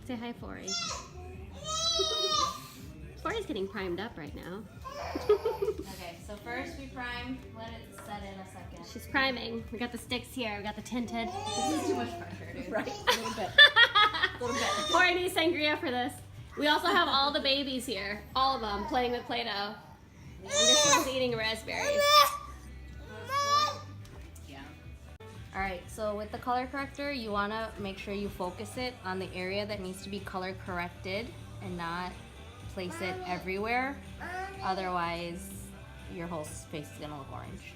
Say hi, Fori. Fori's getting primed up right now. Okay, so first we prime, let it set in a second. She's priming. We got the sticks here. We got the tinted. This is too much pressure, dude. Right? A little bit. A little bit. Fori needs sangria for this. We also have all the babies here. All of them playing with Play-Doh. And this one's eating raspberries. Yeah. Alright, so with the color corrector, you want to make sure you focus it on the area that needs to be color corrected and not place it everywhere. Otherwise, your whole face is going to look orange.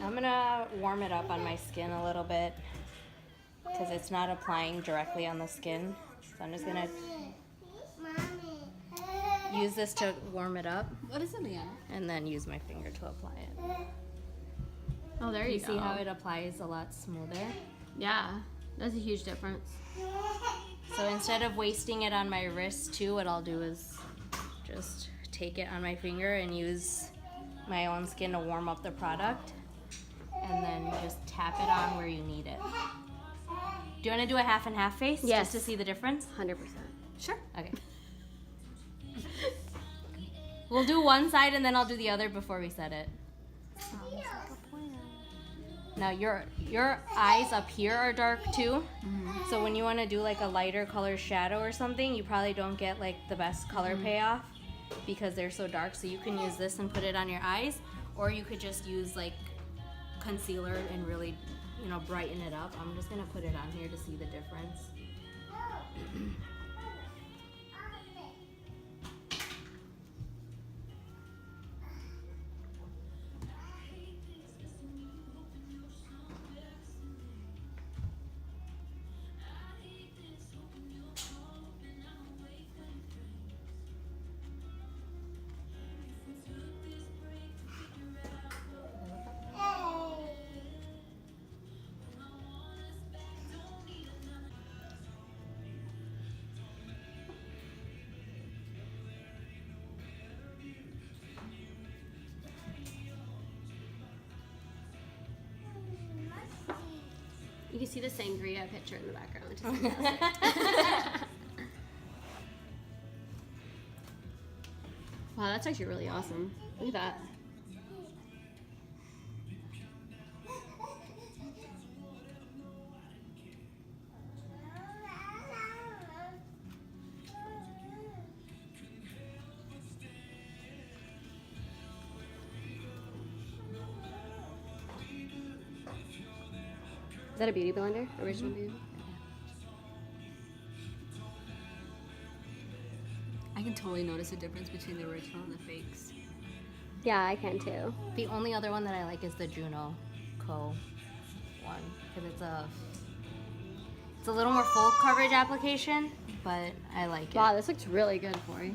I'm going to warm it up on my skin a little bit because it's not applying directly on the skin. So I'm just going to use this to warm it up. What is it, Leanna? And then use my finger to apply it. Oh, there you go. See how it applies a lot smoother? Yeah, that's a huge difference. So instead of wasting it on my wrist too, what I'll do is just take it on my finger and use my own skin to warm up the product. And then just tap it on where you need it. Do you want to do a half and half face? Yes. Just to see the difference? 100%. Sure. Okay. We'll do one side and then I'll do the other before we set it. Now your eyes up here are dark too. Mm-hmm. So when you want to do like a lighter color shadow or something, you probably don't get like the best color payoff because they're so dark. So you can use this and put it on your eyes, or you could just use like concealer and really, you know, brighten it up. I'm just gonna put it on here to see the difference. You can see the sangria picture in the background, which is fantastic. Wow, that's actually really awesome. Look at that. Is that a beauty blender? Original beauty? I can totally notice a difference between the original and the fakes. Yeah, I can too. The only other one that I like is the Juno Co. one because it's a little more full coverage application, but I like it. Wow, this looks really good for you.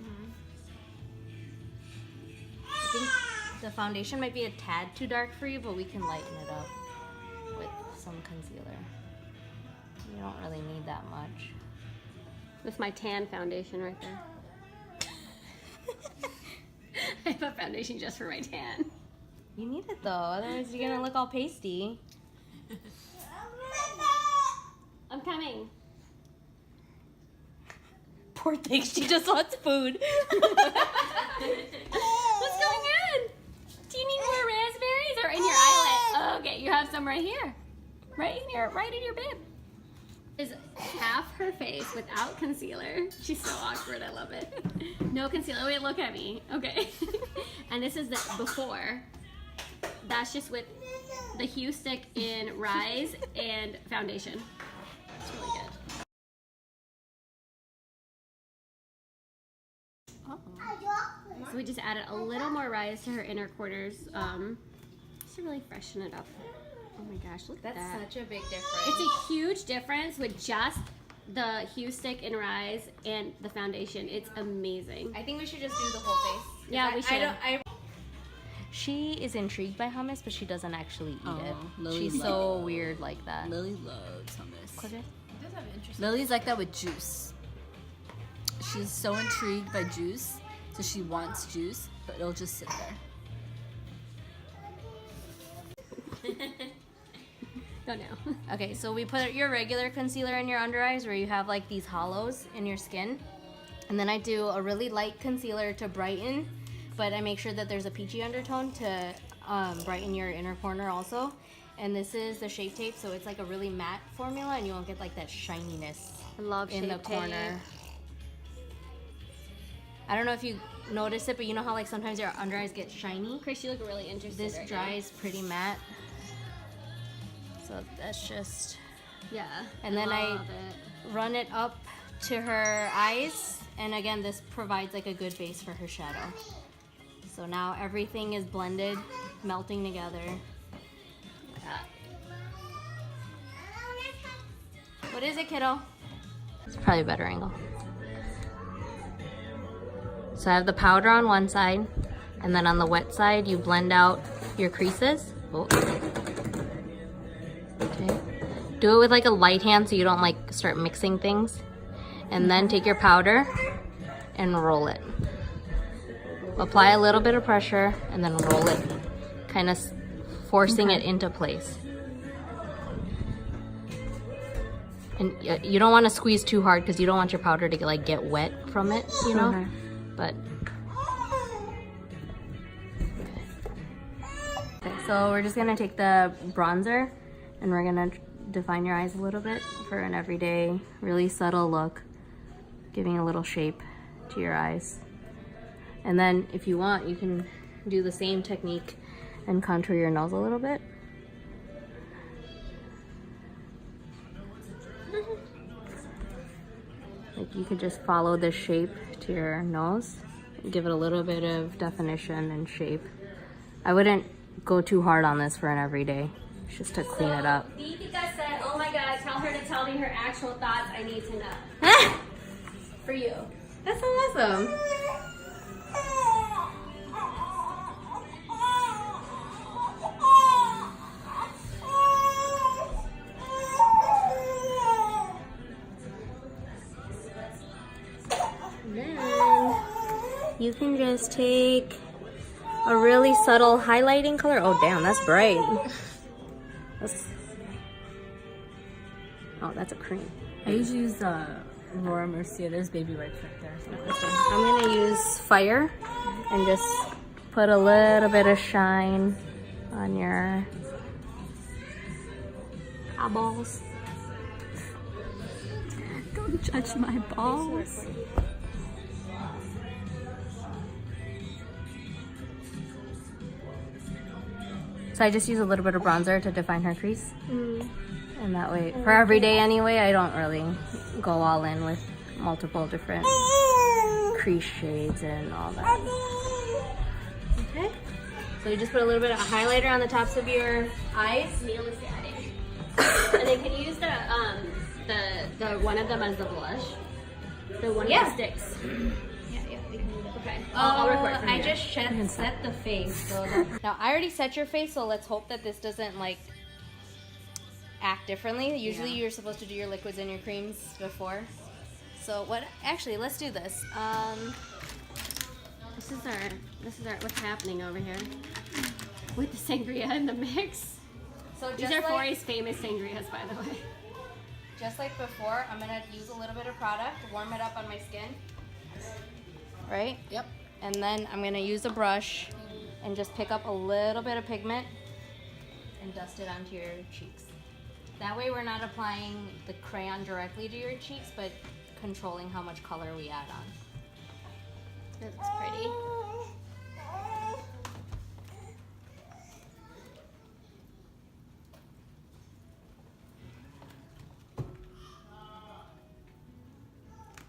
I think the foundation might be a tad too dark for you, but we can lighten it up with some concealer. You don't really need that much. That's my tan foundation right there. I have a foundation just for my tan. You need it though, otherwise you're gonna look all pasty. I'm coming. Poor thing, she just wants food. What's going on? Do you need more raspberries or in your eyelet? Oh, okay, you have some right here. Right in your bib. Is half her face without concealer. She's so awkward, I love it. No concealer, wait, look at me. Okay. And this is the before. That's just with the Huestick in Rise and foundation. It's really good. Oh. So we just added a little more Rise to her inner corners just to really freshen it up. Oh my gosh, look at that. That's such a big difference. It's a huge difference with just the Huestick and Rise and the foundation. It's amazing. I think we should just do the whole face. Yeah, we should. She is intrigued by hummus, but she doesn't actually eat it. Lily She's so weird like that. Lily loves hummus. Clip it. Lily's like that with juice. She's so intrigued by juice, so she wants juice, but it'll just sit there. Don't know. Okay, so we put your regular concealer in your under eyes where you have like these hollows in your skin. And then I do a really light concealer to brighten, but I make sure that there's a peachy undertone to brighten your inner corner also. And this is the Shape Tape, so it's like a really matte formula and you won't get like that shininess I love in the Shape Tape. corner. I don't know if you notice it, but you know how like sometimes your under eyes get shiny? Chris, you look really interested. This right dries pretty matte. So that's just... now. Yeah. And then I love it. run it up to her eyes. And again, this provides like a good base for her shadow. So now everything is blended, melting together. What is it, kiddo? It's probably a better angle. So I have the powder on one side, and then on the wet side, you blend out your creases. Oh. Okay. Do it with like a light hand so you don't like start mixing things. And then take your powder and roll it. Apply a little bit of pressure and then roll it, kind of forcing it into place. And you don't want to squeeze too hard because you don't want your powder to like get wet from it, you know? Okay. But okay, so we're just gonna take the bronzer and we're gonna define your eyes a little bit for an everyday, really subtle look, giving a little shape to your eyes. And then if you want, you can do the same technique and contour your nose a little bit. Like you could just follow the shape to your nose, give it a little bit of definition and shape. I wouldn't go too hard on this for an everyday, just to clean it up. Deepica said, oh my god, tell her to tell me her actual thoughts. I need to know. For you. That's so awesome. Then you can just take a really subtle highlighting color. Oh damn, that's bright. Oh, that's a cream. I usually use Laura Mercier. There's baby wipes right there. So I'm gonna use Fire and just put a little bit of shine on your eyeballs. don't judge my balls. So I just use a little bit of bronzer to define her crease. And that way, for every day anyway, I don't really go all in with multiple different crease shades and all that. Okay. So you just put a little bit of highlighter on the tops of your eyes. Neil is adding. And then can you use the one of them as the blush? The one Yeah. that sticks. Yeah, we can do that. Okay. I'll record from I here. just set the face. So now I already set your face, so let's hope that this doesn't like act differently. Usually you're supposed to do your liquids and your creams before. So what? Actually, let's do this. This is our what's happening over here with the sangria in the mix. So These are Fori's famous sangrias, by the way. just like before, I'm gonna use a little bit of product, warm it up on my skin. Right? Yep. And then I'm gonna use a brush and just pick up a little bit of pigment and dust it onto your cheeks. That way we're not applying the crayon directly to your cheeks, but controlling how much color we add on. It looks pretty.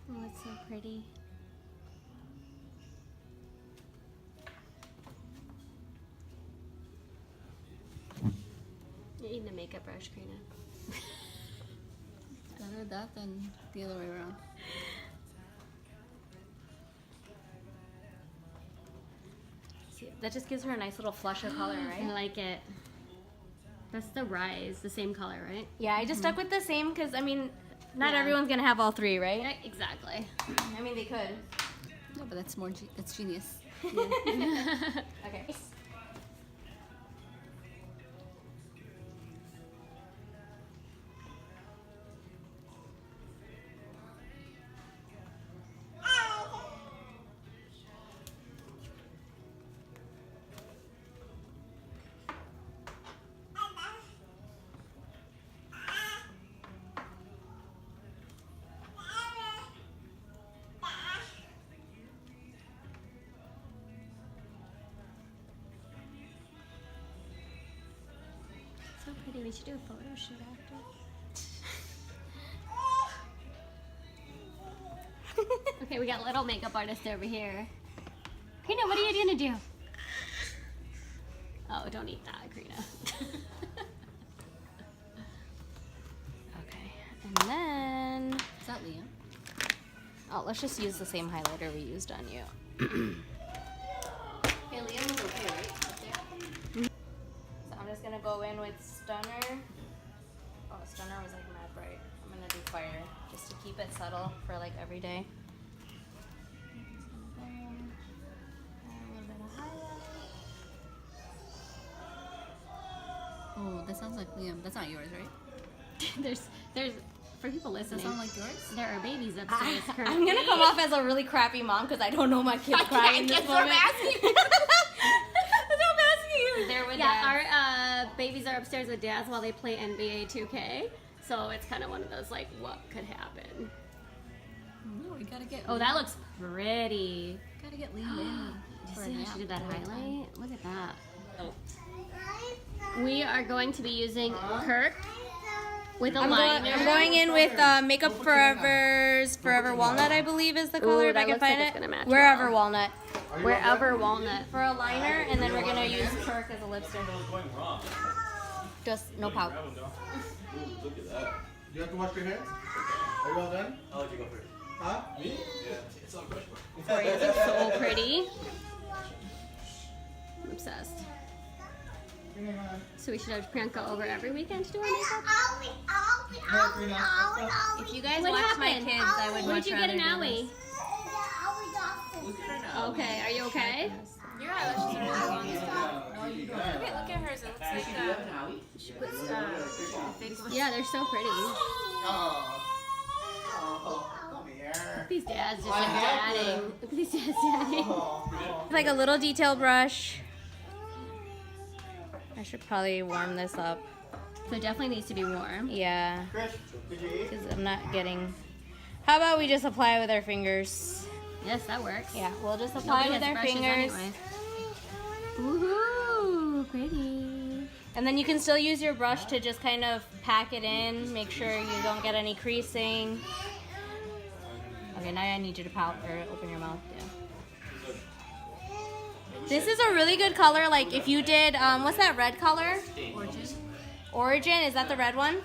Oh, it's so pretty. You're eating a makeup brush, Karina. Better that than the other way around. That just gives her a nice little flush of color, I right? like it. That's the Rise, the same color, right? Yeah, I just stuck with the same because, I mean, not Yeah. everyone's gonna have all three, right? Yeah, exactly. I mean, they could. No, but that's that's genius. Okay. pretty. We should do a photo shoot after. Okay, we got little makeup artist over here. Karina, what are you gonna do? Oh, don't eat that, Karina. Okay, and then Is that Liam? oh, let's just use the same highlighter we used on you. Hey, Liam was okay, right? Up there? So I'm just gonna go in with Stunner. Oh, Stunner was like mad bright. I'm gonna do Fire just to keep it subtle for like every day. Oh, that sounds like Liam. That's not yours, right? there's for people Does that listening. sound like yours? There are babies upstairs currently. I'm gonna come off as a really crappy mom because I don't know my kid's crying in this moment. They're with our babies are upstairs with dads while they play NBA 2K. So it's kind of one of those like, what could happen? No, we gotta get. Oh, that looks pretty. Gotta get Liam in. Did you for a see how nap she did that all the time. highlight? Look at that. We are going to be using Kirk with a liner. I'm going in with Makeup Forever's Forever Walnut, I believe is the color, if that I can looks like find it's it. gonna match Wherever well. Walnut. Wherever walnut. For a liner, and then we're gonna use Kirk as a lipstick. Just no pout. Look at that. You have to wash your hands? Are you all done? I'll let you go first. Huh? Me? Yeah. It's on fresh. So pretty. I'm obsessed. So we should have Priyanka over every weekend to do our makeup? If you guys What watch my happened? kids, I would Where'd much you get rather an do owie? this. Okay, are you okay? Your eyelashes are really long as well. Okay, look at hers. It looks like she puts fake ones. Yeah, they're so pretty. Come here. Look at these dads just like dadding. Look at these dads dadding. Like a little detail brush. I should probably warm this up. So it definitely needs to be warm. Yeah, Chris, did you eat? because I'm not getting... How about we just apply with our fingers? Yes, that works. Yeah, we'll just apply Nobody with has our brushes fingers. anyway. Woohoo! Pretty. And then you can still use your brush to just kind of pack it in, make sure you don't get any creasing. Okay, now I need you to pout or open your mouth. Yeah. This is a really good color. Like if you did, what's that red color? Origin, is that the red one?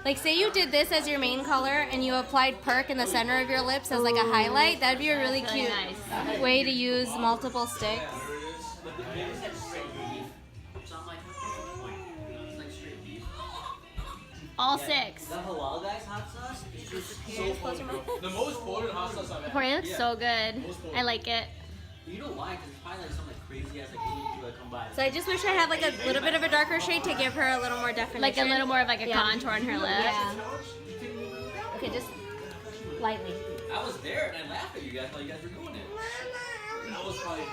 Like say you did this as your main color and you applied Perk in the center of your lips as like a highlight. That'd be a really Really cute nice. way to use multiple sticks. All six. The halal guy's hot sauce is just so potent. The most potent hot sauce I've ever Corey, it looks so good. I like it. You know why? Because it's probably like some like crazy ass like Indian dude that come by. So I just wish I had like a little bit of a darker shade to give her a little more definition. Like a little more of like a Yeah. contour on her lip. Yeah. Okay, just lightly. I was there and I laughed at you guys while you guys were doing it. That was probably.